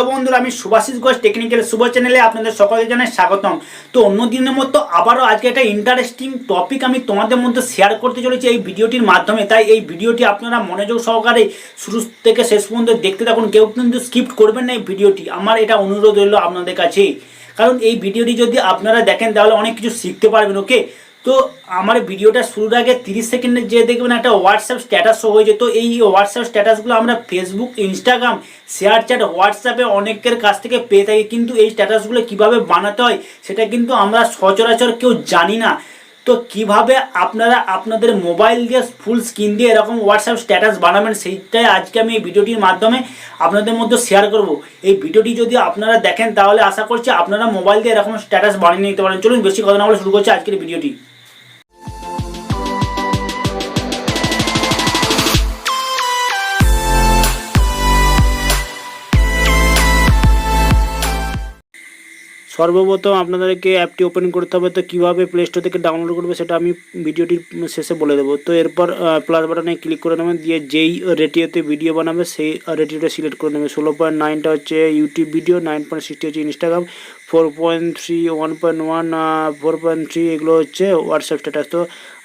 Hello বন্ধুরা, আমি Subhashis Ghosh technical শুভ চ্যানেলে আপনাদের সকলকে জানাই স্বাগতম। তো অন্য দিনের মতো আবারও আজকে একটা ইন্টারেস্টিং টপিক আমি তোমাদের মধ্যে শেয়ার করতে চলেছি এই ভিডিওটির মাধ্যমে। তাই এই ভিডিওটি আপনারা মনোযোগ সহকারে শুরু থেকে শেষ পর্যন্ত দেখতে থাকুন, কেউ কিন্তু স্কিপ করবেন না এই ভিডিওটি। আমার এটা অনুরোধ রইল আপনাদের কাছে, কারণ এই ভিডিওটি যদি আপনারা দেখেন তাহলে অনেক কিছু শিখতে পারবেন। ওকে, তো আমার ভিডিওটা শুরুর আগে 30 সেকেন্ডে যে দেখবেন একটা হোয়াটসঅ্যাপ স্ট্যাটাস শো হয়েছে। তো এই হোয়াটসঅ্যাপ স্ট্যাটাসগুলো আমরা ফেসবুক, ইনস্টাগ্রাম, শেয়ার চ্যাট, হোয়াটসঅ্যাপে অনেকের কাছ থেকে পেয়ে থাকি, কিন্তু এই স্ট্যাটাসগুলো কিভাবে বানাতে হয় সেটা কিন্তু আমরা সচরাচর কেউ জানি না। তো কিভাবে আপনারা আপনাদের মোবাইল দিয়ে ফুল স্ক্রিন দিয়ে এরকম হোয়াটসঅ্যাপ স্ট্যাটাস বানাবেন সেইটাই আজকে আমি এই ভিডিওটির মাধ্যমে আপনাদের মধ্যে শেয়ার করব। এই ভিডিওটি যদি আপনারা দেখেন তাহলে আশা করছি আপনারা মোবাইল দিয়ে এরকম স্ট্যাটাস বানিয়ে নিতে পারেন। চলুন বেশি কথা না বলে শুরু করছি আজকের ভিডিওটি। সর্বপ্রথম আপনাদেরকে অ্যাপটি ওপেন করতে হবে। তো কীভাবে প্লে স্টোর থেকে ডাউনলোড করবে সেটা আমি ভিডিওটির শেষে বলে দেবো। তো এরপর প্লাস বাটনে ক্লিক করে নেবেন, দিয়ে যেই রেটিওতে ভিডিও বানাবে সেই রেটিওটা সিলেক্ট করে নেবে। 16.9টা হচ্ছে ইউটিউব ভিডিও, 9.60 হচ্ছে ইনস্টাগ্রাম, 4.3, 1.1, 4.3 এগুলো হচ্ছে হোয়াটসঅ্যাপ স্ট্যাটাস। তো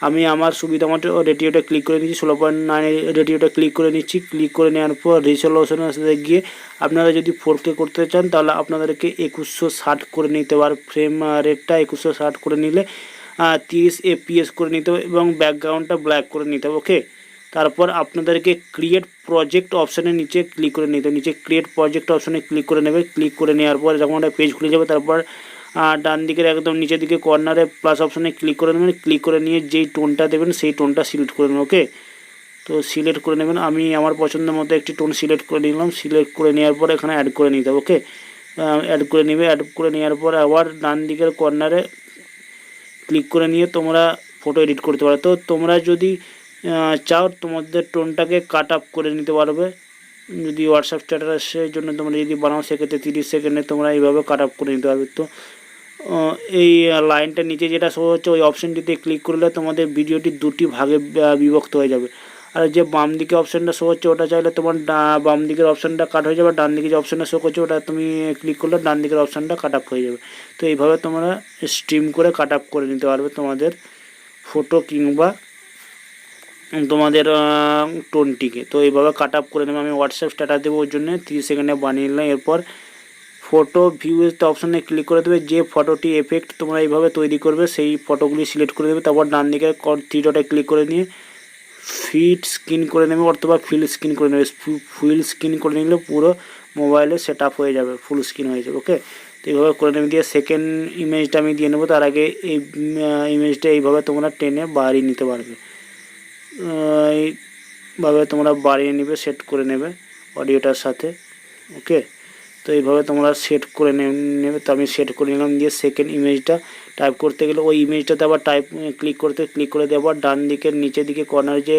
আমি আমার সুবিধা মতো রেটিওটা ক্লিক করে নিচ্ছি, 16.9 রেটিওটা ক্লিক করে নিচ্ছি। ক্লিক করে নেওয়ার পর রিজলিউশনের সাথে গিয়ে আপনারা যদি 4K করতে চান তাহলে আপনাদেরকে 2160 করে নিতে পারে। ফ্রেম রেটটা 2160 করে নিলে 30 FPS করে নিতে হবে এবং ব্যাকগ্রাউন্ডটা ব্ল্যাক করে নিতে হবে। ওকে, তারপর আপনাদেরকে ক্রিয়েট প্রজেক্ট অপশানের নিচে ক্লিক করে নিতে হবে। নিচে ক্রিয়েট প্রজেক্ট অপশানে ক্লিক করে নেবে। ক্লিক করে নেওয়ার পর যখন একটা পেজ খুলে যাবে, তারপর ডান দিকের একদম নিচের দিকে কর্নারে প্লাস অপশানে ক্লিক করে নেবেন। ক্লিক করে নিয়ে যেই টোনটা দেবেন সেই টোনটা সিলেক্ট করে নেবেন। ওকে, তো সিলেক্ট করে নেবেন। আমি আমার পছন্দ মতো একটি টোন সিলেক্ট করে নিলাম। সিলেক্ট করে নেওয়ার পর এখানে অ্যাড করে নিতে হবে। ওকে, অ্যাড করে নেবে। অ্যাড করে নেওয়ার পর আবার ডান দিকের কর্নারে ক্লিক করে নিয়ে তোমরা ফটো এডিট করতে পারো। তো তোমরা যদি চাও তোমাদের টোনটাকে কাট আপ করে নিতে পারবে। যদি হোয়াটসঅ্যাপ স্ট্যাটাসের জন্য তোমরা যদি বানাও সেক্ষেত্রে 30 সেকেন্ডে তোমরা এইভাবে কাট আপ করে নিতে পারবে। তো এই লাইনটার নিচে যেটা শো হচ্ছে ওই অপশানটিতে ক্লিক করলে তোমাদের ভিডিওটি দুটি ভাগে বিভক্ত হয়ে যাবে। আর যে বাম দিকে অপশানটা শো হচ্ছে ওটা চাইলে তোমার বাম দিকের অপশানটা কাট হয়ে যাবে, ডান দিকে যে অপশানটা শো করছে ওটা তুমি ক্লিক করলে ডান দিকের অপশানটা কাট আপ হয়ে যাবে। তো এইভাবে তোমরা স্ট্রিম করে কাট আপ করে নিতে পারবে তোমাদের ফটো কিংবা তোমাদের টোনটিকে। তো এইভাবে কাট আপ করে নেবে। আমি হোয়াটসঅ্যাপ স্ট্যাটাস দেবো ওই জন্য 30 সেকেন্ডে বানিয়ে নিলাম। এরপর ফটো ভিউজ অপশানে ক্লিক করে দেবে। যে ফটোটি এফেক্ট তোমরা এইভাবে তৈরি করবে সেই ফটোগুলি সিলেক্ট করে দেবে। তারপর ডান দিকে থ্রি ডটে ক্লিক করে নিয়ে ফিট স্ক্রিন করে নেবে অথবা ফিল স্ক্রিন করে নেবে। ফুল স্ক্রিন করে নিলে পুরো মোবাইলে সেট আপ হয়ে যাবে, ফুল স্ক্রিন হয়ে যাবে। ওকে, তো এইভাবে করে নেবে। দিয়ে সেকেন্ড ইমেজটা আমি দিয়ে নেবো। তার আগে এই ইমেজটা এইভাবে তোমরা টেনে বাড়িয়ে নিতে পারবে। এইভাবে তোমরা বাড়িয়ে নেবে, সেট করে নেবে অডিওটার সাথে। ওকে, তো এইভাবে তোমরা সেট করে নেবে। তো আমি সেট করে নিলাম। দিয়ে সেকেন্ড ইমেজটা টাইপ করতে গেলে ওই ইমেজটাতে আবার ক্লিক করে দিয়ে আবার ডান দিকের নিচের দিকে কর্নার যে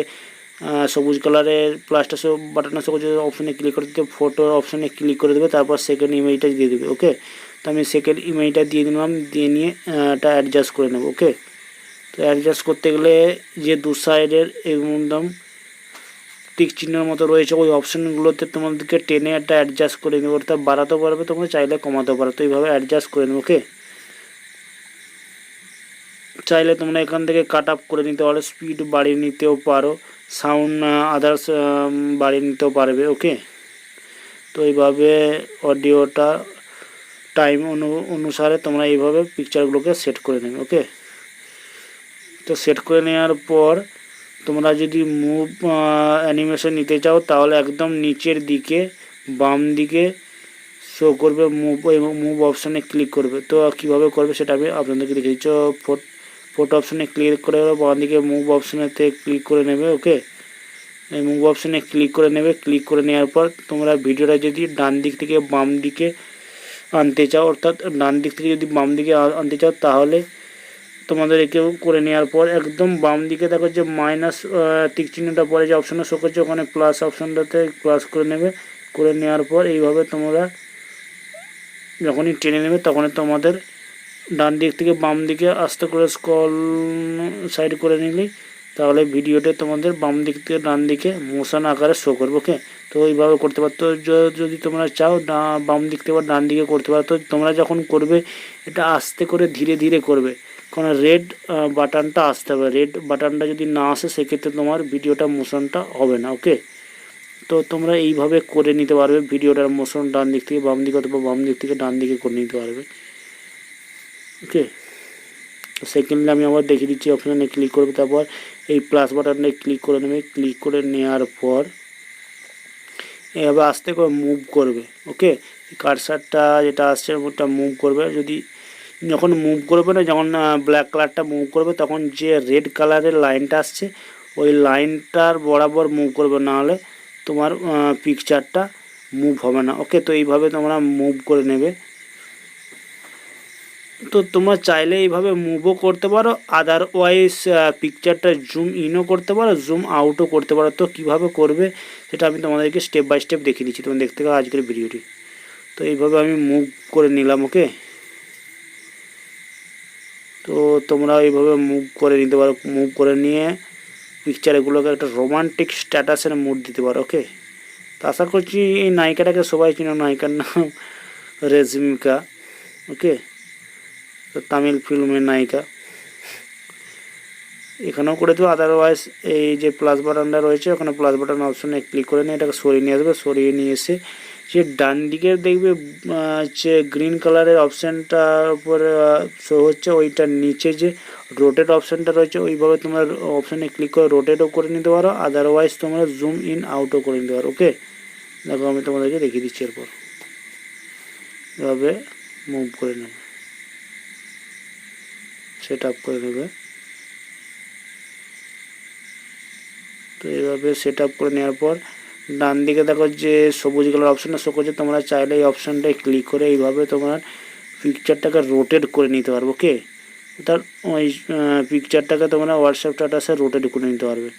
সবুজ কালারের প্লাসটা বাটনটা সবুজ অপশানে ক্লিক করে দিতে ফটোর অপশানে ক্লিক করে দেবে। তারপর সেকেন্ড ইমেজটা দিয়ে দেবে। ওকে, তো আমি সেকেন্ড ইমেজটা দিয়ে দিলাম। দিয়ে নিয়ে এটা অ্যাডজাস্ট করে নেব। ওকে, তো অ্যাডজাস্ট করতে গেলে যে দু সাইডের একদম টিক চিহ্নের মতো রয়েছে ওই অপশানগুলোতে তোমাদেরকে টেনে একটা অ্যাডজাস্ট করে নেবে। অর্থাৎ বাড়াতেও পারবে, তোমরা চাইলে কমাতেও পারো। তো এইভাবে অ্যাডজাস্ট করে নেবে। ওকে, চাইলে তোমরা এখান থেকে কাট আপ করে নিতে পারো, স্পিড বাড়িয়ে নিতেও পারো, সাউন্ড আদার্স বাড়িয়ে নিতেও পারবে। ওকে, তো এইভাবে অডিওটা টাইম অনুসারে তোমরা এইভাবে পিকচারগুলোকে সেট করে নেবে। ওকে, তো সেট করে নেওয়ার পর তোমরা যদি মুভ অ্যানিমেশন নিতে চাও তাহলে একদম নিচের দিকে বাম দিকে শো করবে মুভ, এবং মুভ অপশানে ক্লিক করবে। তো কীভাবে করবে সেটা আমি আপনাদেরকে দেখে দিচ্ছি। ফটো অপশানে ক্লিক করে বাম দিকে মুভ অপশানেতে ক্লিক করে নেবে। ওকে, এই মুভ অপশানে ক্লিক করে নেবে। ক্লিক করে নেওয়ার পর তোমরা ভিডিওটা যদি ডান দিক থেকে বাম দিকে আনতে চাও, অর্থাৎ ডান দিক থেকে যদি বাম দিকে আনতে চাও তাহলে তোমাদের একেও করে নেওয়ার পর একদম বাম দিকে দেখো যে মাইনাস টিক চিহ্নটা পরে যে অপশানটা শো করছে ওখানে প্লাস অপশানটাতে প্লাস করে নেবে। করে নেওয়ার পর এইভাবে তোমরা যখনই টেনে নেবে তখনই তোমাদের ডান দিক থেকে বাম দিকে আস্তে করে স্ক্রল সাইড করে নিলেই তাহলে ভিডিওতে তোমাদের বাম দিক থেকে ডান দিকে মোশন আকারে শো করবে। ওকে, তো এইভাবে করতে পারো। তো যদি তোমরা চাও বাম দিক থেকে বা ডান দিকে করতে পারো। তো তোমরা যখন করবে এটা আস্তে করে ধীরে ধীরে করবে, কারণ রেড বাটনটা আসতে হবে। রেড বাটনটা যদি না আসে সেক্ষেত্রে তোমার ভিডিওটা মোশনটা হবে না। ওকে, তো তোমরা এইভাবে করে নিতে পারবে ভিডিওটার মোশন ডান দিক থেকে বাম দিকে অথবা বাম দিক থেকে ডান দিকে করে নিতে পারবে। ওকে, তো সেকেন্ডলি আমি আবার দেখিয়ে দিচ্ছি। অপশানে ক্লিক করবে, তারপর এই প্লাস বাটনে ক্লিক করে নেবে। ক্লিক করে নেওয়ার পর এভাবে আস্তে করে মুভ করবে। ওকে, কার্সারটা যেটা আসছে ওটা মুভ করবে। যদি যখন মুভ করবে না, যখন ব্ল্যাক কালারটা মুভ করবে তখন যে রেড কালারের লাইনটা আসছে ওই লাইনটার বরাবর মুভ করবে, নাহলে তোমার পিকচারটা মুভ হবে না। ওকে, তো এইভাবে তোমরা মুভ করে নেবে। তো তোমরা চাইলে এইভাবে মুভও করতে পারো, আদারওয়াইজ পিকচারটা জুম ইনও করতে পারো, জুম আউটও করতে পারো। তো কীভাবে করবে সেটা আমি তোমাদেরকে স্টেপ বাই স্টেপ দেখিয়ে দিচ্ছি, তোমরা দেখতে পারো আজকের ভিডিওটি। তো এইভাবে আমি মুভ করে নিলাম। ওকে, তো তোমরা এইভাবে মুভ করে নিতে পারো। মুভ করে নিয়ে পিকচারগুলোকে একটা রোমান্টিক স্ট্যাটাসের মুড দিতে পারো। ওকে, তো আশা করছি এই নায়িকাটাকে সবাই চিনো, নায়িকার নাম রেশমিকা। ওকে, তো তামিল ফিল্মের নায়িকা। এখানেও করে দেবো, আদারওয়াইজ এই যে প্লাস বাটনটা রয়েছে ওখানে প্লাস বাটন অপশনে ক্লিক করে নিয়ে এটাকে সরিয়ে নিয়ে আসবে। সরিয়ে নিয়ে এসে যে ডান দিকে দেখবে যে গ্রিন কালারের অপশানটার উপরে শো হচ্ছে, ওইটার নিচে যে রোটেট অপশানটা রয়েছে ওইভাবে তোমার অপশানে ক্লিক করে রোটেটও করে নিতে পারো, আদারওয়াইজ তোমরা জুম ইন আউটও করে নিতে পারো। ওকে, দেখো আমি তোমাদেরকে দেখিয়ে দিচ্ছি। এরপর এভাবে মুভ করে নেবে, সেট আপ করে নেবে। তো এইভাবে সেট আপ করে নেওয়ার পর ডান দিকে দেখো যে সবুজ কালার অপশানটা শো করছে, তোমরা চাইলে এই অপশানটায় ক্লিক করে এইভাবে তোমার পিকচারটাকে রোটেট করে নিতে পারবে। ওকে, তার ওই পিকচারটাকে তোমরা হোয়াটসঅ্যাপ স্ট্যাটাসে রোটেট করে নিতে পারবে।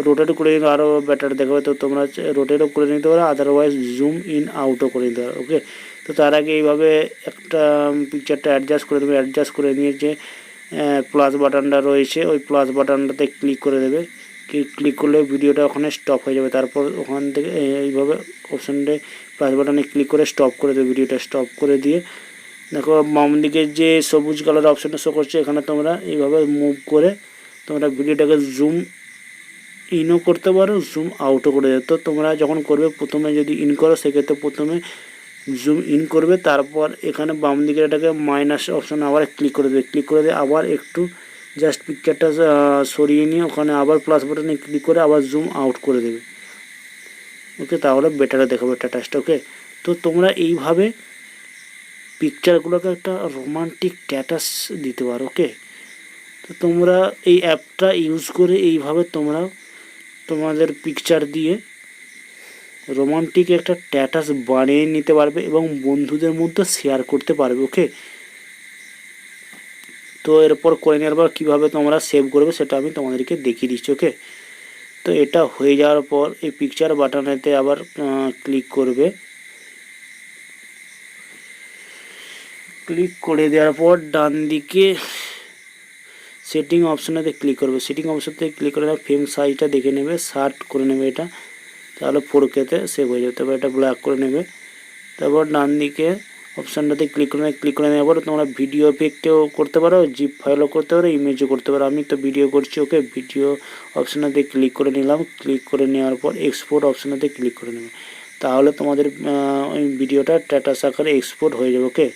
রোটেট করে নিতে আরও বেটার দেখাবে। তো তোমরা রোটেটও করে নিতে পারো, আদারওয়াইজ জুম ইন আউটও করে নিতে পারো। ওকে, তো তার আগে এইভাবে একটা পিকচারটা অ্যাডজাস্ট করে দেবে। অ্যাডজাস্ট করে নিয়ে যে প্লাস বাটনটা রয়েছে ওই প্লাস বাটনটাতে ক্লিক করে দেবে। ক্লিক করলে ভিডিওটা ওখানে স্টপ হয়ে যাবে। তারপর ওখান থেকে এইভাবে অপশানটায় প্লাস বাটনে ক্লিক করে স্টপ করে দেবে। ভিডিওটা স্টপ করে দিয়ে দেখো বাম দিকে যে সবুজ কালার অপশানটা শো করছে এখানে তোমরা এইভাবে মুভ করে তোমরা ভিডিওটাকে জুম ইনও করতে পারো, জুম আউটও করে দেবে। তো তোমরা যখন করবে প্রথমে যদি ইন করো সেক্ষেত্রে প্রথমে জুম ইন করবে, তারপর এখানে বাম দিকে এটাকে মাইনাস অপশান আবার ক্লিক করে দেবে। ক্লিক করে দিয়ে আবার একটু জাস্ট পিকচারটা সরিয়ে নিয়ে ওখানে আবার প্লাস বাটনে ক্লিক করে আবার জুম আউট করে দেবে। ওকে, তাহলে বেটারে দেখাবে স্ট্যাটাসটা। ওকে, তো তোমরা এইভাবে পিকচারগুলোকে একটা রোমান্টিক স্ট্যাটাস দিতে পারো। ওকে, তো তোমরা এই অ্যাপটা ইউজ করে এইভাবে তোমরা তোমাদের পিকচার দিয়ে রোমান্টিক একটা স্ট্যাটাস বানিয়ে নিতে পারবে এবং বন্ধুদের মধ্যে শেয়ার করতে পারবে। ওকে, তো এরপর করে নেওয়ার পর কীভাবে তোমরা সেভ করবে সেটা আমি তোমাদেরকে দেখিয়ে দিচ্ছি। ওকে, তো এটা হয়ে যাওয়ার পর এই পিকচার বাটনেতে আবার ক্লিক করবে। ক্লিক করে দেওয়ার পর ডান দিকে সেটিং অপশানেতে ক্লিক করবে। সেটিং অপশানতে ক্লিক করে ফ্রেম সাইজটা দেখে নেবে, শার্ট করে নেবে এটা, তাহলে 4K-তে সেভ হয়ে যাবে। তারপর এটা ব্ল্যাক করে নেবে। তারপর ডান দিকে অপশানটাতে ক্লিক করে নেওয়ার পর তোমরা ভিডিও এফেক্টেও করতে পারো, জিপ ফাইলও করতে পারো, ইমেজও করতে পারো। আমি তো ভিডিও করছি। ওকে, ভিডিও অপশানেতে ক্লিক করে নিলাম। ক্লিক করে নেওয়ার পর এক্সপোর্ট অপশানেতে ক্লিক করে নেবে, তাহলে তোমাদের ওই ভিডিওটা স্ট্যাটাস আকারে এক্সপোর্ট হয়ে যাবে। ওকে,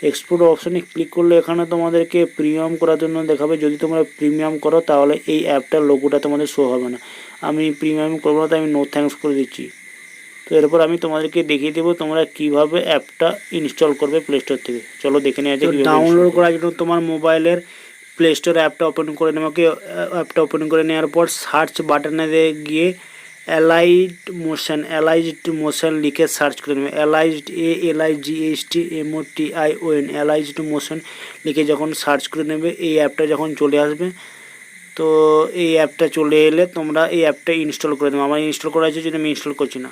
এক্সপোর্ট অপশানে ক্লিক করলে এখানে তোমাদেরকে প্রিমিয়াম করার জন্য দেখাবে। যদি তোমরা প্রিমিয়াম করো তাহলে এই অ্যাপটার লোগোটা তোমাদের শো হবে না। আমি প্রিমিয়াম করবো না, তাই আমি নো থ্যাঙ্কস করে দিচ্ছি। তো এরপর আমি তোমাদেরকে দেখিয়ে দেবো তোমরা কিভাবে অ্যাপটা ইনস্টল করবে প্লে স্টোর থেকে। চলো দেখে নেওয়া যাক। ডাউনলোড করার জন্য তোমার মোবাইলের প্লে স্টোরে অ্যাপটা ওপেন করে নেবে। ওকে, অ্যাপটা ওপেন করে নেওয়ার পর সার্চ বাটনে গিয়ে অ্যালাইট মোশন লিখে সার্চ করে নেবে। অ্যালাইজড ALIGHT অ্যালাইজড মোশন লিখে যখন সার্চ করে নেবে এই অ্যাপটা যখন চলে আসবে, তো এই অ্যাপটা চলে এলে তোমরা এই অ্যাপটা ইনস্টল করে দেবে। আমার ইনস্টল করা আছে যদি আমি ইনস্টল করছি না।